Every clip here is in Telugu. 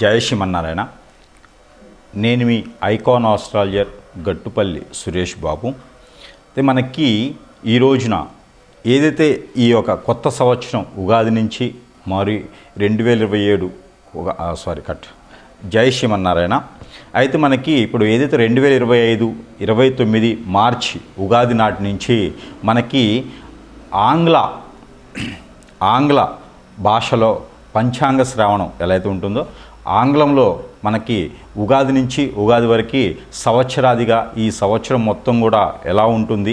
జై శ్రీమన్నారాయణ. నేను మీ ఐకాన్ ఆస్ట్రాలజర్ గట్టుపల్లి సురేష్ బాబు. అయితే మనకి ఈ రోజున ఏదైతే ఈ యొక్క కొత్త సంవత్సరం ఉగాది నుంచి మరి 2027 జై శ్రీమన్నారాయణ. అయితే మనకి ఇప్పుడు ఏదైతే 2025 29 మార్చి ఉగాది నాటి నుంచి మనకి ఆంగ్ల భాషలో పంచాంగ శ్రావణం ఎలా అయితే ఉంటుందో ఆంగ్లంలో మనకి ఉగాది నుంచి ఉగాది వరకు సంవత్సరాదిగా ఈ సంవత్సరం మొత్తం కూడా ఎలా ఉంటుంది,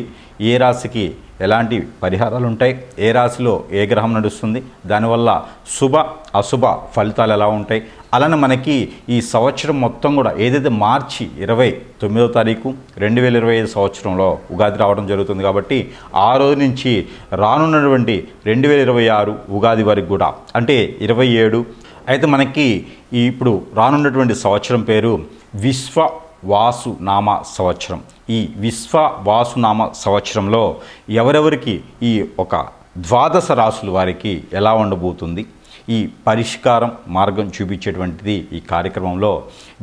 ఏ రాశికి ఎలాంటి పరిహారాలు ఉంటాయి, ఏ రాశిలో ఏ గ్రహం నడుస్తుంది, దానివల్ల శుభ అశుభ ఫలితాలు ఎలా ఉంటాయి, అలానే మనకి ఈ సంవత్సరం మొత్తం కూడా ఏదైతే మార్చి 29వ తారీఖు 2025 సంవత్సరంలో ఉగాది రావడం జరుగుతుంది. కాబట్టి ఆ రోజు నుంచి రానున్నటువంటి 2026 ఉగాది వరకు కూడా అంటే 27. అయితే మనకి ఇప్పుడు రానున్నటువంటి సంవత్సరం పేరు విశ్వవాసునామ సంవత్సరం. ఈ విశ్వవాసునామ సంవత్సరంలో ఎవరెవరికి ఈ ఒక 12 రాసుల వారికి ఎలా ఉండబోతుంది, ఈ పరిష్కారం మార్గం చూపించేటువంటిది ఈ కార్యక్రమంలో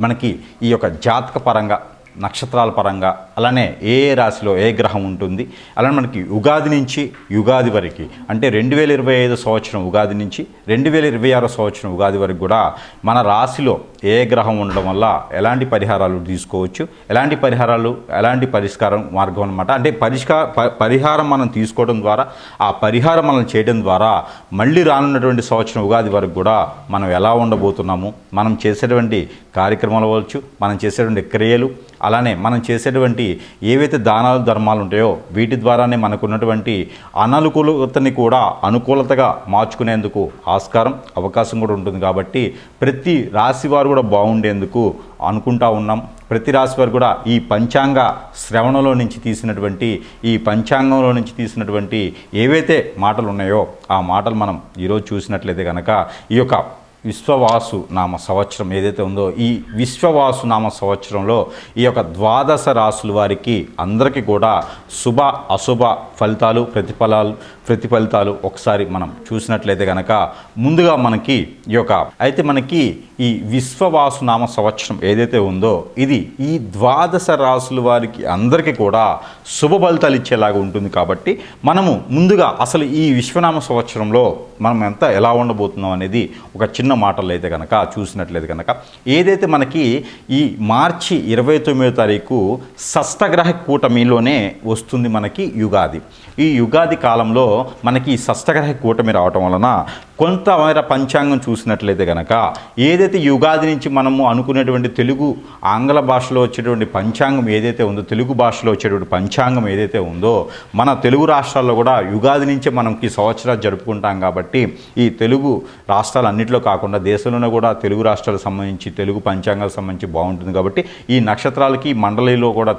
మనకి ఈ యొక్క జాతక పరంగా నక్షత్రాల పరంగా అలానే ఏ రాశిలో ఏ గ్రహం ఉంటుంది, అలానే మనకి ఉగాది నుంచి యుగాది వరకు అంటే 2025 సంవత్సరం ఉగాది నుంచి 2026 సంవత్సరం ఉగాది వరకు కూడా మన రాశిలో ఏ గ్రహం ఉండడం వల్ల ఎలాంటి పరిహారాలు తీసుకోవచ్చు, ఎలాంటి పరిష్కారం మార్గం అనమాట. అంటే పరిహారం మనం తీసుకోవడం ద్వారా ఆ పరిహారం మనం చేయడం ద్వారా మళ్ళీ రానున్నటువంటి సంవత్సరం ఉగాది వరకు కూడా మనం ఎలా ఉండబోతున్నాము, మనం చేసేటువంటి కార్యక్రమాలు అవ్వచ్చు, మనం చేసేటువంటి క్రియలు, అలానే మనం చేసేటువంటి ఏవైతే దానాలు ధర్మాలు ఉంటాయో వీటి ద్వారానే మనకున్నటువంటి అననుకూలతని కూడా అనుకూలతగా మార్చుకునేందుకు అవకాశం కూడా ఉంటుంది. కాబట్టి ప్రతి రాశి వారు కూడా బాగుండేందుకు అనుకుంటా ఉన్నాం. ప్రతి రాశి వారు కూడా ఈ పంచాంగ శ్రవణంలో నుంచి తీసినటువంటి ఏవైతే మాటలు ఉన్నాయో ఆ మాటలు మనం ఈరోజు చూసినట్లయితే కనుక ఈ యొక్క విశ్వవాసునామ సంవత్సరం ఏదైతే ఉందో ఈ విశ్వవాసునామ సంవత్సరంలో ఈ యొక్క 12 రాసుల వారికి అందరికీ కూడా శుభ అశుభ ఫలితాలు ప్రతిఫలితాలు ఒకసారి మనం చూసినట్లయితే కనుక ముందుగా మనకి మనకి ఈ విశ్వవాసునామ సంవత్సరం ఏదైతే ఉందో ఇది ఈ 12 రాసుల వారికి అందరికీ కూడా శుభ ఫలితాలు ఇచ్చేలాగా ఉంటుంది. కాబట్టి మనము ముందుగా అసలు ఈ విశ్వనామ సంవత్సరంలో మనం ఎలా ఉండబోతున్నాం అనేది ఒక చిన్న మాటలు అయితే కనుక చూసినట్లయితే కనుక ఏదైతే మనకి ఈ మార్చి 29వ తారీఖు షష్టగ్రహ కూటమిలోనే వస్తుంది మనకి యుగాది. ఈ యుగాది కాలంలో మనకి షష్టగ్రహ కూటమి రావటం వలన కొంతమేర పంచాంగం చూసినట్లయితే కనుక ఏదైతే యుగాది నుంచి మనము అనుకునేటువంటి ఆంగ్ల భాషలో వచ్చేటువంటి పంచాంగం ఏదైతే ఉందో, తెలుగు భాషలో వచ్చేటువంటి పంచాంగం ఏదైతే ఉందో మన తెలుగు రాష్ట్రాల్లో కూడా యుగాది నుంచే మనకి సంవత్సరాలు జరుపుకుంటాం. కాబట్టి ఈ తెలుగు రాష్ట్రాలన్నింటిలో కాకుండా దేశంలోనే కూడా తెలుగు రాష్ట్రాలకు సంబంధించి తెలుగు పంచాంగాలకు సంబంధించి బాగుంటుంది. కాబట్టి ఈ నక్షత్రాలకి మండలిలో కూడా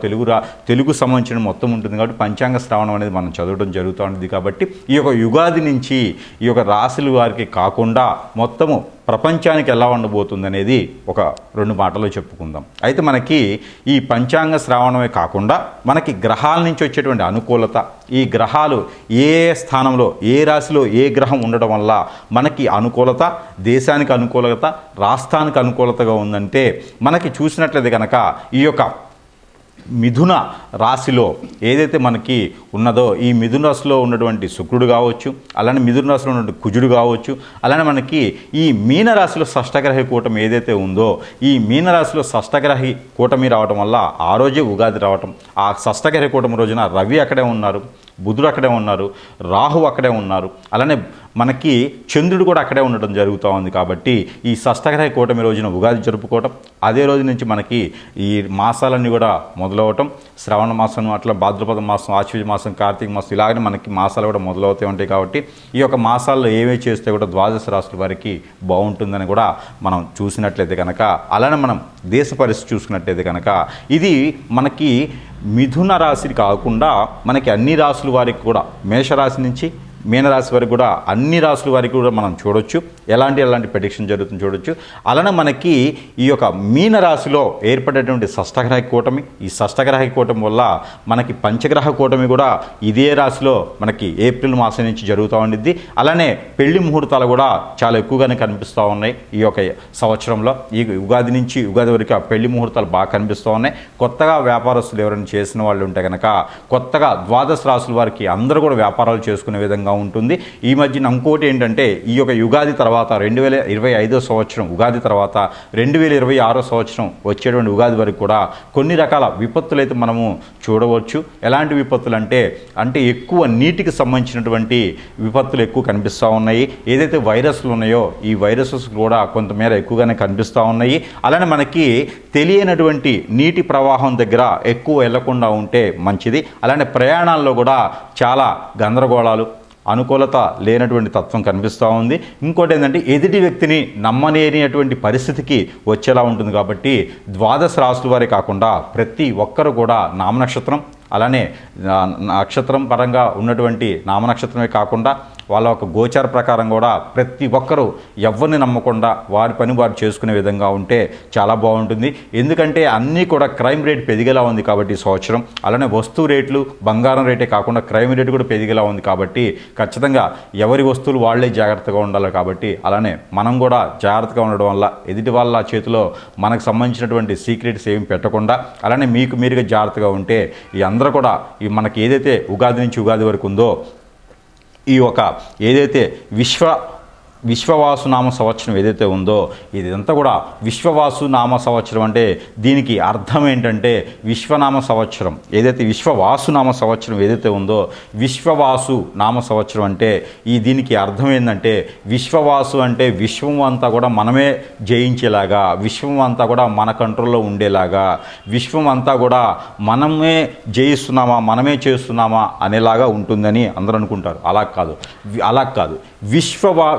తెలుగు సంబంధించిన మొత్తం ఉంటుంది. కాబట్టి పంచాంగ శ్రావణం అనేది మనం చదవడం జరుగుతూ ఉంటుంది. కాబట్టి ఈ యొక్క యుగాది నుంచి ఈ యొక్క రాశుల వారికి కాకుండా మొత్తము ప్రపంచానికి ఎలా ఉండబోతుంది అనేది ఒక 2 మాటలు చెప్పుకుందాం. అయితే మనకి ఈ పంచాంగ శ్రావణమే కాకుండా మనకి గ్రహాల నుంచి వచ్చేటువంటి అనుకూలత, ఈ గ్రహాలు ఏ స్థానంలో ఏ రాశిలో ఏ గ్రహం ఉండడం వల్ల మనకి అనుకూలత, దేశానికి అనుకూలత, రాష్ట్రానికి అనుకూలతగా ఉందంటే మనకి చూసినట్లయితే కనుక ఈ యొక్క మిథున రాశిలో ఏదైతే మనకి ఉన్నదో ఈ మిథున రాశిలో ఉన్నటువంటి శుక్రుడు కావచ్చు, అలానే మిథున రాశిలో ఉన్నటువంటి కుజుడు కావచ్చు, అలానే మనకి ఈ మీనరాశిలో షష్టగ్రహ కూటమి ఏదైతే ఉందో ఈ మీనరాశిలో షష్టగ్రహ కూటమి రావడం వల్ల ఆ రోజే ఉగాది రావటం, ఆ షష్టగ్రహ కూటమి రోజున రవి అక్కడే ఉన్నారు, బుధుడు అక్కడే ఉన్నారు, రాహు అక్కడే ఉన్నారు, అలానే మనకి చంద్రుడు కూడా అక్కడే ఉండడం జరుగుతూ ఉంది. కాబట్టి ఈ షష్టగ్రహ కూటమి రోజున ఉగాది జరుపుకోవటం, అదే రోజు నుంచి మనకి ఈ మాసాలన్నీ కూడా మొదలవటం, శ్రావణ మాసం అట్లా భాద్రపద మాసం, ఆశ్వీజ మాసం, కార్తీక మాసం ఇలాగనే మనకి మాసాలు కూడా మొదలవుతూ ఉంటాయి. కాబట్టి ఈ యొక్క మాసాల్లో ఏవే చేస్తే కూడా 12 రాసుల వారికి బాగుంటుందని కూడా మనం చూసినట్లయితే కనుక, అలానే మనం దేశ పరిస్థితి చూసుకున్నట్లయితే కనుక ఇది మనకి మిథున రాశి కాకుండా మనకి అన్ని రాసుల వారికి కూడా మేషరాశి నుంచి మీనరాశి వరకు కూడా అన్ని రాసుల వారికి కూడా మనం చూడొచ్చు. ఎలాంటి ప్రెడిక్షన్ జరుగుతుంది చూడొచ్చు. అలానే మనకి ఈ యొక్క మీనరాశిలో ఏర్పడేటువంటి షష్టగ్రహ కూటమి, ఈ షష్టగ్రహ కూటమి వల్ల మనకి పంచగ్రహ కూటమి కూడా ఇదే రాశిలో మనకి ఏప్రిల్ మాసం నుంచి జరుగుతూ ఉండిద్ది. అలానే పెళ్లి ముహూర్తాలు కూడా చాలా ఎక్కువగానే కనిపిస్తూ ఉన్నాయి ఈ యొక్క సంవత్సరంలో. ఈ ఉగాది నుంచి ఉగాది వరకు ఆ పెళ్లి ముహూర్తాలు బాగా కనిపిస్తూ ఉన్నాయి. కొత్తగా వ్యాపారస్తులు ఎవరైనా చేసిన వాళ్ళు ఉంటే కనుక కొత్తగా ద్వాదశ రాశుల వారికి అందరూ కూడా వ్యాపారాలు చేసుకునే విధంగా ఉంటుంది. ఈ మధ్యన ఇంకోటి ఏంటంటే ఈ యొక్క యుగాది తర్వాత 2025 సంవత్సరం ఉగాది తర్వాత 2026 సంవత్సరం వచ్చేటువంటి ఉగాది వరకు కూడా కొన్ని రకాల విపత్తులు అయితే మనము చూడవచ్చు. ఎలాంటి విపత్తులు అంటే ఎక్కువ నీటికి సంబంధించినటువంటి విపత్తులు ఎక్కువ కనిపిస్తూ ఉన్నాయి. ఏదైతే వైరస్లు ఉన్నాయో ఈ వైరసెస్ కూడా కొంతమేర ఎక్కువగానే కనిపిస్తూ ఉన్నాయి. అలానే మనకి తెలియనటువంటి నీటి ప్రవాహం దగ్గర ఎక్కువ వెళ్లకుండా ఉంటే మంచిది. అలానే ప్రయాణాల్లో కూడా చాలా గందరగోళాలు, అనుకూలత లేనటువంటి తత్వం కనిపిస్తూ ఉంది. ఇంకోటి ఏంటంటే ఎదుటి వ్యక్తిని నమ్మలేనిటువంటి పరిస్థితికి వచ్చేలా ఉంటుంది. కాబట్టి ద్వాదశ రాశుల వారే కాకుండా ప్రతి ఒక్కరు కూడా నామనక్షత్రం, అలానే నక్షత్రం పరంగా ఉన్నటువంటి నామనక్షత్రమే కాకుండా వాళ్ళ ఒక గోచార ప్రకారం కూడా ప్రతి ఒక్కరూ ఎవరిని నమ్మకుండా వారి పని వారు చేసుకునే విధంగా ఉంటే చాలా బాగుంటుంది. ఎందుకంటే అన్నీ కూడా క్రైమ్ రేట్ పెరిగేలా ఉంది కాబట్టి ఈ సంవత్సరం. అలానే వస్తువు రేట్లు, బంగారం రేటే కాకుండా క్రైమ్ రేట్ కూడా పెరిగేలా ఉంది. కాబట్టి ఖచ్చితంగా ఎవరి వస్తువులు వాళ్లే జాగ్రత్తగా ఉండాలి. కాబట్టి అలానే మనం కూడా జాగ్రత్తగా ఉండడం వల్ల ఎదుటి వాళ్ళ చేతిలో మనకు సంబంధించినటువంటి సీక్రెట్స్ ఏమి పెట్టకుండా అలానే మీకు మీరుగా జాగ్రత్తగా ఉంటే ఈ అందరూ కూడా ఈ మనకి ఏదైతే ఉగాది నుంచి ఉగాది వరకు ఉందో ఈ ఒక ఏదైతే విశ్వవాసునామ సంవత్సరం ఏదైతే ఉందో ఇదంతా కూడా విశ్వవాసునామ సంవత్సరం అంటే దీనికి అర్థం ఏంటంటే విశ్వనామ సంవత్సరం ఏదైతే విశ్వవాసునామ సంవత్సరం ఏదైతే ఉందో విశ్వవాసు నామ సంవత్సరం అంటే దీనికి అర్థం ఏంటంటే విశ్వవాసు అంటే విశ్వం అంతా కూడా మనమే జయించేలాగా, విశ్వం అంతా కూడా మన కంట్రోల్లో ఉండేలాగా, విశ్వం అంతా కూడా మనమే జయిస్తున్నామా మనమే చేస్తున్నామా అనేలాగా ఉంటుందని అందరూ అనుకుంటారు. అలా కాదు.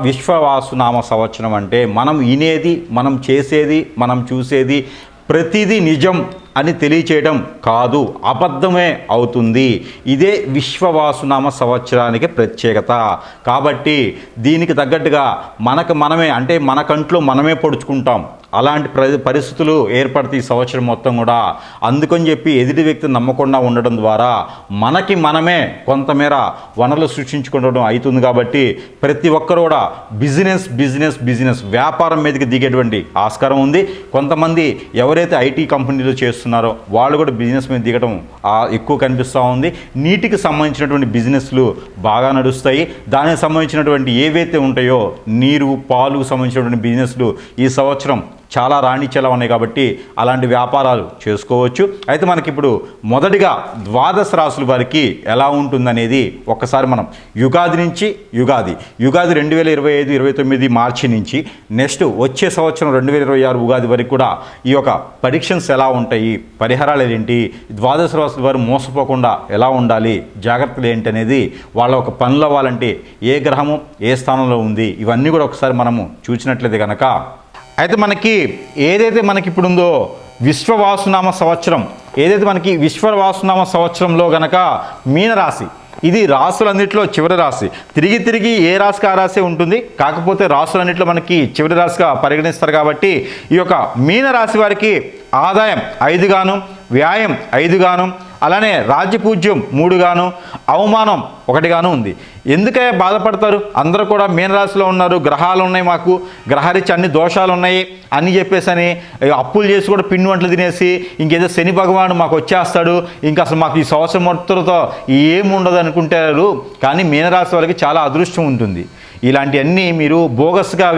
విశ్వవాసునామ సంవత్సరం అంటే మనం వినేది, మనం చేసేది, మనం చూసేది ప్రతిదీ నిజం అని తెలియచేయడం కాదు, అబద్ధమే అవుతుంది. ఇదే విశ్వవాసునామ సంవత్సరానికి ప్రత్యేకత. కాబట్టి దీనికి తగ్గట్టుగా మనమే అంటే మన కంట్లో మనమే పొడుచుకుంటాం. అలాంటి పరిస్థితులు ఏర్పడతాయి ఈ సంవత్సరం మొత్తం కూడా. అందుకని చెప్పి ఎదుటి వ్యక్తిని నమ్మకుండా ఉండడం ద్వారా మనమే కొంతమేర వనరులు సృష్టించుకోవడం అవుతుంది. కాబట్టి ప్రతి ఒక్కరు కూడా బిజినెస్ వ్యాపారం మీదకి దిగేటువంటి ఆస్కారం ఉంది. కొంతమంది ఎవరైతే ఐటీ కంపెనీలో చేస్తున్నారో వాళ్ళు కూడా బిజినెస్ మీద దిగడం ఎక్కువ కనిపిస్తూ ఉంది. నీటికి సంబంధించినటువంటి బిజినెస్లు బాగా నడుస్తాయి. దానికి సంబంధించినటువంటి ఏవైతే ఉంటాయో నీరు, పాలుకు సంబంధించినటువంటి బిజినెస్లు ఈ సంవత్సరం చాలా రాణించేలా ఉన్నాయి. కాబట్టి అలాంటి వ్యాపారాలు చేసుకోవచ్చు. అయితే మనకి ఇప్పుడు మొదటిగా ద్వాదశ రాశుల వారికి ఎలా ఉంటుందనేది ఒక్కసారి మనం యుగాది నుంచి యుగాది 2025-29 మార్చి నుంచి నెక్స్ట్ వచ్చే సంవత్సరం 2026 ఉగాది వరకు కూడా ఈ యొక్క ప్రెడిక్షన్స్ ఎలా ఉంటాయి, పరిహారాలు ఏంటి, ద్వాదశ రాశుల వారు మోసపోకుండా ఎలా ఉండాలి, జాగ్రత్తలు ఏంటి అనేది వాళ్ళ ఒక పనులు అవ్వాలంటే ఏ గ్రహము ఏ స్థానంలో ఉంది ఇవన్నీ కూడా ఒకసారి మనము చూసినట్లయితే కనుక అయితే మనకి ఏదైతే మనకి ఇప్పుడు ఉందో విశ్వవాసునామ సంవత్సరం ఏదైతే మనకి విశ్వవాసునామ సంవత్సరంలో గనక మీనరాశి ఇది రాసులన్నింటిలో చివరి రాశి. తిరిగి ఏ రాశికి ఆ రాశి ఉంటుంది. కాకపోతే రాసులన్నింటిలో మనకి చివరి రాశిగా పరిగణిస్తారు. కాబట్టి ఈ యొక్క మీనరాశి వారికి ఆదాయం 5 గాను, వ్యాయం 5 గాను, అలానే రాజ్యపూజ్యం 3 గాను, అవమానం 1 గాను ఉంది. ఎందుకయ్యా బాధపడతారు? అందరూ కూడా మీనరాశిలో ఉన్నారు, గ్రహాలు ఉన్నాయి, మాకు గ్రహరీత్యా అన్ని దోషాలు ఉన్నాయి అని చెప్పేసి అని అప్పులు చేసి కూడా పిండి వంటలు తినేసి ఇంకేదో శని భగవానుడు మాకు వచ్చేస్తాడు, ఇంకా అసలు మాకు ఈ సంవత్సరం మొత్తంతో ఏముండదు అనుకుంటారు. కానీ మీనరాశి వాళ్ళకి చాలా అదృష్టం ఉంటుంది. ఇలాంటివన్నీ మీరు బోగస్గా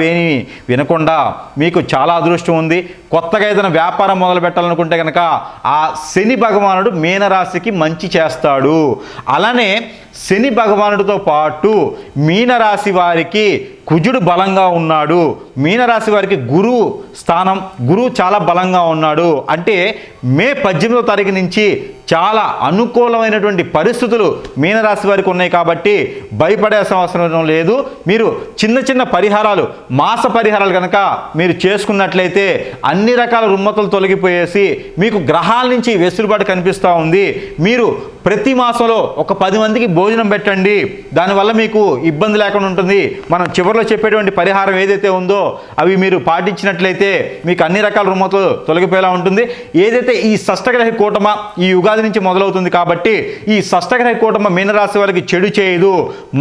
వినకుండా మీకు చాలా అదృష్టం ఉంది. కొత్తగా ఏదైనా వ్యాపారం మొదలు పెట్టాలనుకుంటే కనుక ఆ శని భగవానుడు మీనరాశికి మంచి చేస్తాడు. అలానే శని భగవానుడితో పాటు మీనరాశి వారికి కుజుడు బలంగా ఉన్నాడు. మీనరాశి వారికి గురువు చాలా బలంగా ఉన్నాడు. అంటే మే 18వ తారీఖు నుంచి చాలా అనుకూలమైనటువంటి పరిస్థితులు మీనరాశి వారికి ఉన్నాయి. కాబట్టి భయపడాల్సిన అవసరం లేదు. మీరు చిన్న పరిహారాలు, మాస పరిహారాలు కనుక మీరు చేసుకున్నట్లయితే అన్ని రకాల రుమ్మతులు తొలగిపోయేసి మీకు గ్రహాల నుంచి వెసులుబాటు కనిపిస్తూ ఉంది. మీరు ప్రతి మాసంలో ఒక 10 మందికి భోజనం పెట్టండి. దానివల్ల మీకు ఇబ్బంది లేకుండా ఉంటుంది. మనం చివరిలో చివరిలో చెప్పేటువంటి పరిహారం ఏదైతే ఉందో అవి మీరు పాటించినట్లయితే మీకు అన్ని రకాల రుమతులు తొలగిపోయేలా ఉంటుంది. ఏదైతే ఈ షష్టగ్రహ కూటమ ఈ యుగాది నుంచి మొదలవుతుంది కాబట్టి ఈ షష్టగ్రహ కూటమ మీనరాశి వారికి చెడు చేయదు,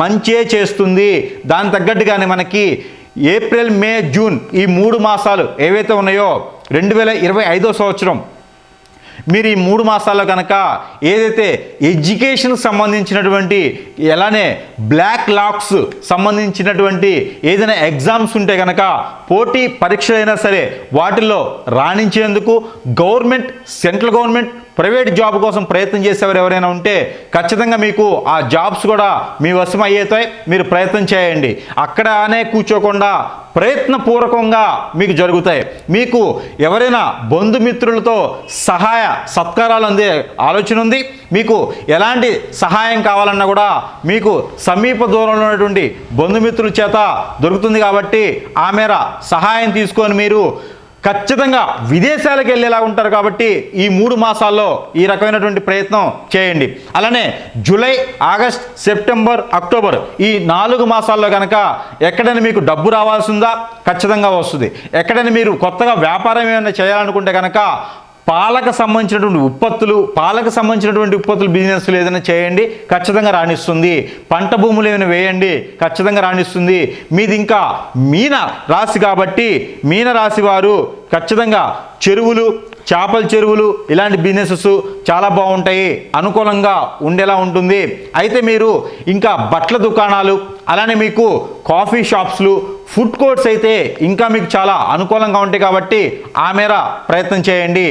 మంచే చేస్తుంది. దాని తగ్గట్టుగానే మనకి ఏప్రిల్, మే, జూన్ ఈ 3 మాసాలు ఏవైతే ఉన్నాయో 2025 సంవత్సరం మీరు ఈ 3 మాసాల్లో కనుక ఏదైతే ఎడ్యుకేషన్కి సంబంధించినటువంటి ఎలానే బ్లాక్ లాక్స్ సంబంధించినటువంటి ఏదైనా ఎగ్జామ్స్ ఉంటే కనుక పోటీ పరీక్షలు అయినా సరే వాటిల్లో రాణించేందుకు government, central government, private job కోసం ప్రయత్నం చేసేవారు ఎవరైనా ఉంటే ఖచ్చితంగా మీకు ఆ జాబ్స్ కూడా మీ వశం అయ్యేతాయి. మీరు ప్రయత్నం చేయండి. అక్కడనే కూర్చోకుండా ప్రయత్నపూర్వకంగా మీకు జరుగుతాయి. మీకు ఎవరైనా బంధుమిత్రులతో సహాయ సత్కారాలు అందే ఆలోచన ఉంది. మీకు ఎలాంటి సహాయం కావాలన్నా కూడా మీకు సమీప దూరంలో ఉన్నటువంటి బంధుమిత్రుల చేత దొరుకుతుంది కాబట్టి ఆ మేర సహాయం తీసుకొని మీరు ఖచ్చితంగా విదేశాలకు వెళ్ళేలా ఉంటారు. కాబట్టి ఈ 3 మాసాల్లో ఈ రకమైనటువంటి ప్రయత్నం చేయండి. అలానే జూలై, ఆగస్ట్, సెప్టెంబర్, అక్టోబర్ ఈ 4 మాసాల్లో కనుక ఎక్కడైనా మీకు డబ్బు రావాల్సిందా ఖచ్చితంగా వస్తుంది. ఎక్కడైనా మీరు కొత్తగా వ్యాపారం ఏమైనా చేయాలనుకుంటే కనుక పాలకు సంబంధించినటువంటి ఉత్పత్తులు బిజినెస్లు ఏదైనా చేయండి, ఖచ్చితంగా రాణిస్తుంది. పంట భూములు ఏమైనా వేయండి, ఖచ్చితంగా రాణిస్తుంది. మీది ఇంకా మీన రాశి కాబట్టి మీన రాశి వారు ఖచ్చితంగా చెరువులు, చేపల చెరువులు ఇలాంటి బిజినెసెస్ చాలా బాగుంటాయి, అనుకూలంగా ఉండేలా ఉంటుంది. అయితే మీరు ఇంకా బట్టల దుకాణాలు, అలానే మీకు కాఫీ షాప్స్లు, ఫుడ్ కోర్ట్స్ అయితే ఇంకా మీకు చాలా అనుకూలంగా ఉంటాయి కాబట్టి ఆ మేర ప్రయత్నం చేయండి.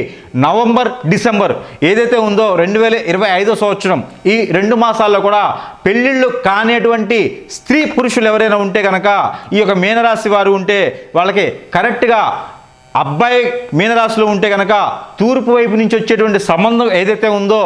నవంబర్, డిసెంబర్ ఏదైతే ఉందో 2025 సంవత్సరం ఈ 2 మాసాల్లో కూడా పెళ్ళిళ్ళు కానిటువంటి స్త్రీ పురుషులు ఎవరైనా ఉంటే కనుక ఈ యొక్క మీనరాశి వారు ఉంటే వాళ్ళకి కరెక్ట్గా అబ్బాయి మీనరాశిలో ఉంటే కనుక తూర్పు వైపు నుంచి వచ్చేటువంటి సంబంధం ఏదైతే ఉందో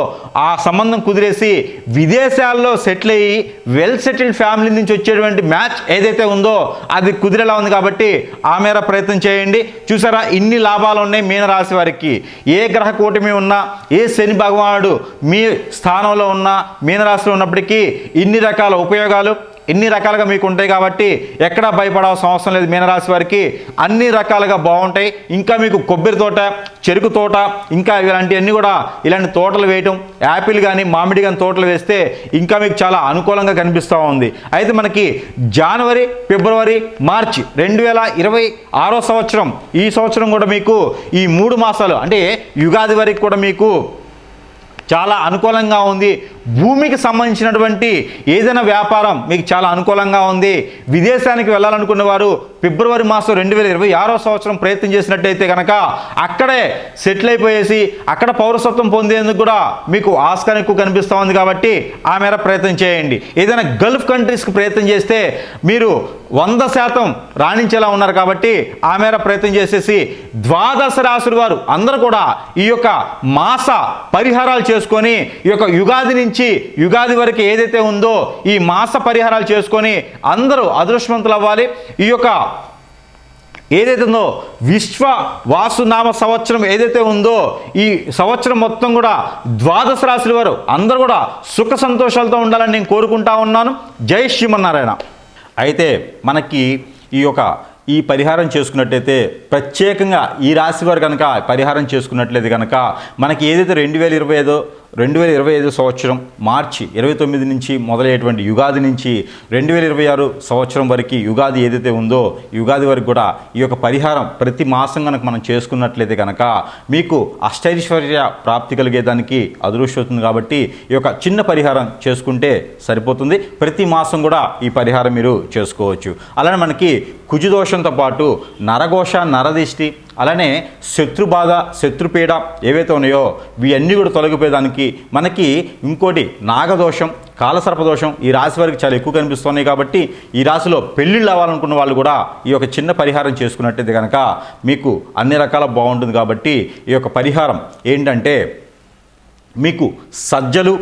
ఆ సంబంధం కుదిరేసి విదేశాల్లో సెటిల్ అయ్యి వెల్ సెటిల్డ్ ఫ్యామిలీ నుంచి వచ్చేటువంటి మ్యాచ్ ఏదైతే ఉందో అది కుదిరేలా ఉంది కాబట్టి ఆ మేర ప్రయత్నం చేయండి. చూసారా, ఇన్ని లాభాలు ఉన్నాయి మీనరాశి వారికి. ఏ గ్రహ కూటమి ఉన్నా, ఏ శని భగవానుడు మీ స్థానంలో ఉన్నా, మీనరాశిలో ఉన్నప్పటికీ ఇన్ని రకాల ఉపయోగాలు ఇన్ని రకాలుగా మీకు ఉంటాయి కాబట్టి ఎక్కడా భయపడాల్సిన అవసరం లేదు. మీనరాశి వారికి అన్ని రకాలుగా బాగుంటాయి. ఇంకా మీకు కొబ్బరి తోట, చెరుకు తోట, ఇంకా ఇలాంటివన్నీ కూడా ఇలాంటి తోటలు వేయటం, యాపిల్ కానీ మామిడి కానీ తోటలు వేస్తే ఇంకా మీకు చాలా అనుకూలంగా కనిపిస్తూ ఉంది. అయితే మనకి జనవరి, ఫిబ్రవరి, మార్చి 2026 సంవత్సరం ఈ సంవత్సరం కూడా మీకు ఈ 3 మాసాలు అంటే యుగాది వరకు కూడా మీకు చాలా అనుకూలంగా ఉంది. భూమికి సంబంధించినటువంటి ఏదైనా వ్యాపారం మీకు చాలా అనుకూలంగా ఉంది. విదేశానికి వెళ్ళాలనుకున్న వారు ఫిబ్రవరి మాసం 2026 సంవత్సరం ప్రయత్నం చేసినట్టయితే కనుక అక్కడే సెటిల్ అయిపోయేసి అక్కడ పౌరసత్వం పొందేందుకు కూడా మీకు ఆస్కారం ఎక్కువ కనిపిస్తూ ఉంది కాబట్టి ఆ మేర ప్రయత్నం చేయండి. ఏదైనా గల్ఫ్ కంట్రీస్కి ప్రయత్నం చేస్తే మీరు 100% రాణించేలా ఉన్నారు కాబట్టి ఆ మేర ప్రయత్నం చేసేసి 12 రాశుల వారు అందరూ కూడా ఈ యొక్క మాస పరిహారాలు చేసుకొని ఈ యొక్క యుగాది వరకు ఏదైతే ఉందో ఈ మాస పరిహారాలు చేసుకొని అందరూ అదృష్టవంతులు అవ్వాలి. ఈ యొక్క ఏదైతే ఉందో విశ్వ వాసునామ సంవత్సరం ఏదైతే ఉందో ఈ సంవత్సరం మొత్తం కూడా 12 రాశుల వారు అందరూ కూడా సుఖ సంతోషాలతో ఉండాలని నేను కోరుకుంటా ఉన్నాను. జై శ్రీమన్నారాయణ. అయితే మనకి ఈ పరిహారం చేసుకున్నట్టయితే ప్రత్యేకంగా ఈ రాశి వారు కనుక పరిహారం చేసుకున్నట్లయితే కనుక మనకి ఏదైతే 2025 సంవత్సరం మార్చి 29 నుంచి మొదలయ్యేటువంటి యుగాది నుంచి 2026 సంవత్సరం వరకు యుగాది ఏదైతే ఉందో యుగాది వరకు కూడా ఈ యొక్క పరిహారం ప్రతి మాసం కనుక మనం చేసుకున్నట్లయితే కనుక మీకు అష్టైశ్వర్య ప్రాప్తి కలిగేదానికి అదృష్టం అవుతుంది. కాబట్టి ఈ యొక్క చిన్న పరిహారం చేసుకుంటే సరిపోతుంది. ప్రతి మాసం కూడా ఈ పరిహారం మీరు చేసుకోవచ్చు. అలానే మనకి కుజుదోషంతో పాటు నరఘోష, నరదిష్టి, అలానే శత్రుబాధ, శత్రుపీడ ఏవైతే ఉన్నాయో ఇవన్నీ కూడా తొలగిపోయేదానికి మనకి ఇంకోటి నాగదోషం, కాలసర్పదోషం ఈ రాశి వారికి చాలా ఎక్కువ కనిపిస్తున్నాయి. కాబట్టి ఈ రాశిలో పెళ్ళిళ్ళు అవ్వాలనుకున్న వాళ్ళు కూడా ఈ యొక్క చిన్న పరిహారం చేసుకున్నట్టయితే కనుక మీకు అన్ని రకాల బాగుంటుంది. కాబట్టి ఈ యొక్క పరిహారం ఏంటంటే మీకు సజ్జలు,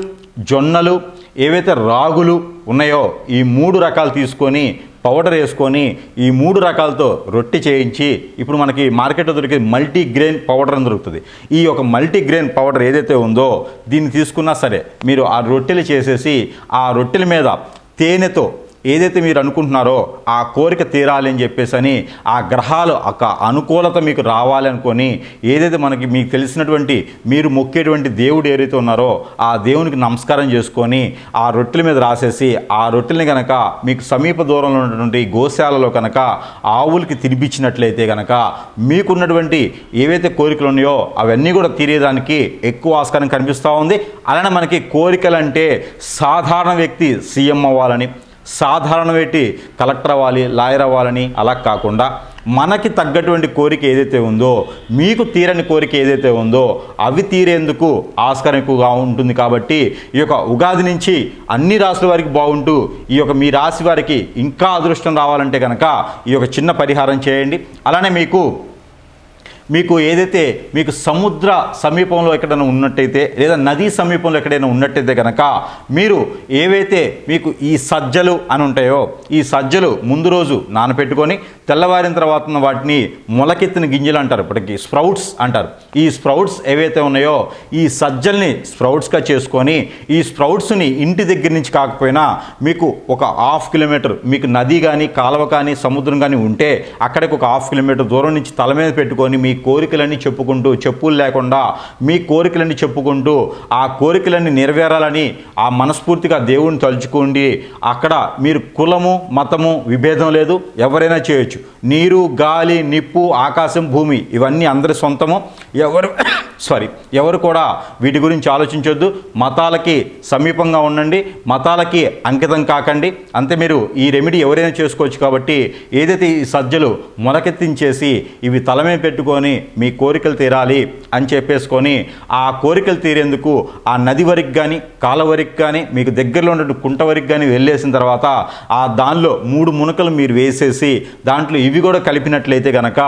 జొన్నలు, ఏవైతే రాగులు ఉన్నాయో ఈ 3 రకాలు తీసుకొని పౌడర్ వేసుకొని ఈ 3 రకాలతో రొట్టె చేయించి ఇప్పుడు మనకి మార్కెట్లో దొరికే మల్టీగ్రెయిన్ పౌడర్ అని దొరుకుతుంది. ఈ యొక్క మల్టీగ్రెయిన్ పౌడర్ ఏదైతే ఉందో దీన్ని తీసుకున్నా సరే మీరు ఆ రొట్టెలు చేసేసి ఆ రొట్టెల మీద తేనెతో ఏదైతే మీరు అనుకుంటున్నారో ఆ కోరిక తీరాలి అని చెప్పేసి అని ఆ గ్రహాలు ఒక అనుకూలత మీకు రావాలి అనుకొని ఏదైతే మీకు తెలిసినటువంటి మీరు మొక్కేటువంటి దేవుడు ఏదైతే ఉన్నారో ఆ దేవునికి నమస్కారం చేసుకొని ఆ రొట్టెల మీద రాసేసి ఆ రొట్టెల్ని కనుక మీకు సమీప దూరంలో ఉన్నటువంటి గోశాలలో కనుక ఆవులకి తినిపించినట్లయితే కనుక మీకున్నటువంటి ఏవైతే కోరికలు ఉన్నాయో అవన్నీ కూడా తీరేదానికి ఎక్కువ ఆస్కారం కనిపిస్తూ ఉంది. అలానే మనకి కోరికలు అంటే సాధారణ వ్యక్తి సీఎం అవ్వాలని, సాధారణ వ్యక్తి కలెక్టర్ అవ్వాలి, లాయర్ అవ్వాలని అలా కాకుండా మనకి తగ్గటువంటి కోరిక ఏదైతే ఉందో, మీకు తీరని కోరిక ఏదైతే ఉందో అవి తీరేందుకు ఆస్కారం ఎక్కువగా ఉంటుంది. కాబట్టి ఈ యొక్క ఉగాది నుంచి అన్ని రాశుల వారికి బాగుంటూ ఈ యొక్క మీ రాశి వారికి ఇంకా అదృష్టం రావాలంటే కనుక ఈ యొక్క చిన్న పరిహారం చేయండి. అలానే మీకు ఏదైతే మీకు సముద్ర సమీపంలో ఎక్కడైనా ఉన్నట్టయితే లేదా నదీ సమీపంలో ఎక్కడైనా ఉన్నట్టయితే కనుక మీరు ఏవైతే మీకు ఈ సజ్జలు అని ఉంటాయో ఈ సజ్జలు ముందు రోజు నానపెట్టుకొని తెల్లవారిన తర్వాత వాటిని మొలకెత్తిన గింజలు అంటారు, ఇప్పటికి స్ప్రౌట్స్ అంటారు. ఈ స్ప్రౌట్స్ ఏవైతే ఉన్నాయో ఈ సజ్జల్ని స్ప్రౌట్స్గా చేసుకొని ఈ స్ప్రౌట్స్ని ఇంటి దగ్గర నుంచి కాకపోయినా మీకు ఒక 1/2 కిలోమీటర్ మీకు నది కానీ కాలువ కానీ సముద్రం కానీ ఉంటే అక్కడికి ఒక 1/2 కిలోమీటర్ దూరం నుంచి తల మీద పెట్టుకొని మీ కోరికలన్నీ చెప్పుకుంటూ, చెప్పులు లేకుండా మీ కోరికలన్నీ చెప్పుకుంటూ ఆ కోరికలన్నీ నెరవేరాలని ఆ మనస్ఫూర్తిగా దేవుణ్ణి తలుచుకోండి. అక్కడ మీరు కులము మతము విభేదం లేదు, ఎవరైనా చేయొచ్చు. నీరు గాలి నిప్పు ఆకాశం భూమి ఇవన్నీ అందరి సొంతము. ఎవరు కూడా వీటి గురించి ఆలోచించొద్దు. మతాలకి సమీపంగా ఉండండి, మతాలకి అంకితం కాకండి. అంతే మీరు ఈ రెమెడీ ఎవరైనా చేసుకోవచ్చు. కాబట్టి ఏదైతే ఈ సజ్జలు మొలకెత్తించేసి ఇవి తలమే పెట్టుకొని మీ కోరికలు తీరాలి అని చెప్పేసుకొని ఆ కోరికలు తీరేందుకు ఆ నది వరకు కానీ కాల వరకు కానీ మీకు దగ్గరలో ఉన్న కుంట వరకు కానీ వెళ్ళేసిన తర్వాత ఆ దానిలో 3 మునకలు మీరు వేసేసి దాంట్లో ఇవి కూడా కలిపినట్లయితే కనుక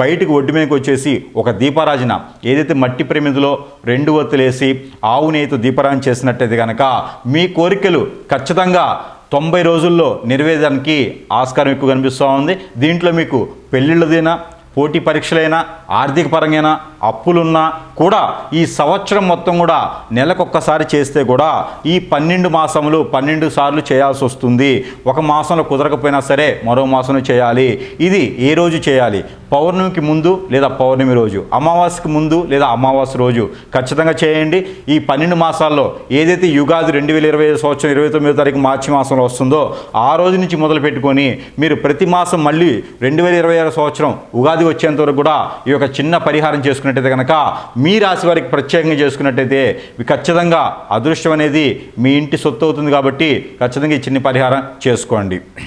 బయటకు ఒడ్డు మీదకి వచ్చేసి ఒక దీపారాజన ఏదైతే మట్టి ప్రమిదిలో 2 ఒత్తులేసి ఆవు నెయ్యితో దీపారాజన చేసినట్టయితే కనుక మీ కోరికలు ఖచ్చితంగా 90 రోజుల్లో నెరవేరడానికి ఆస్కారం ఎక్కువ కనిపిస్తూ ఉంది. దీంట్లో మీకు పెళ్ళిళ్ళదైనా పోటీ పరీక్షలైనా ఆర్థిక పరంగా అప్పులున్నా కూడా ఈ సంవత్సరం మొత్తం కూడా నెలకొక్కసారి చేస్తే కూడా ఈ 12 మాసములు 12 సార్లు చేయాల్సి వస్తుంది. ఒక మాసంలో కుదరకపోయినా సరే మరో మాసంలో చేయాలి. ఇది ఏ రోజు చేయాలి? పౌర్ణమికి ముందు లేదా పౌర్ణమి రోజు, అమావాస్యకి ముందు లేదా అమావాస్య రోజు ఖచ్చితంగా చేయండి. ఈ 12 మాసాల్లో ఏదైతే యుగాది 2025 సంవత్సరం 29వ తారీఖు మార్చి మాసంలో వస్తుందో ఆ రోజు నుంచి మొదలు పెట్టుకొని మీరు ప్రతి మాసం మళ్ళీ 2026 సంవత్సరం ఉగాది వచ్చేంత వరకు కూడా ఈ యొక్క చిన్న పరిహారం చేసుకున్నట్టయితే కనుక మీ రాశి వారికి ప్రత్యేకంగా చేసుకున్నట్టయితే ఖచ్చితంగా అదృష్టం అనేది మీ ఇంటి సొత్తు అవుతుంది. కాబట్టి ఖచ్చితంగా ఈ చిన్న పరిహారం చేసుకోండి.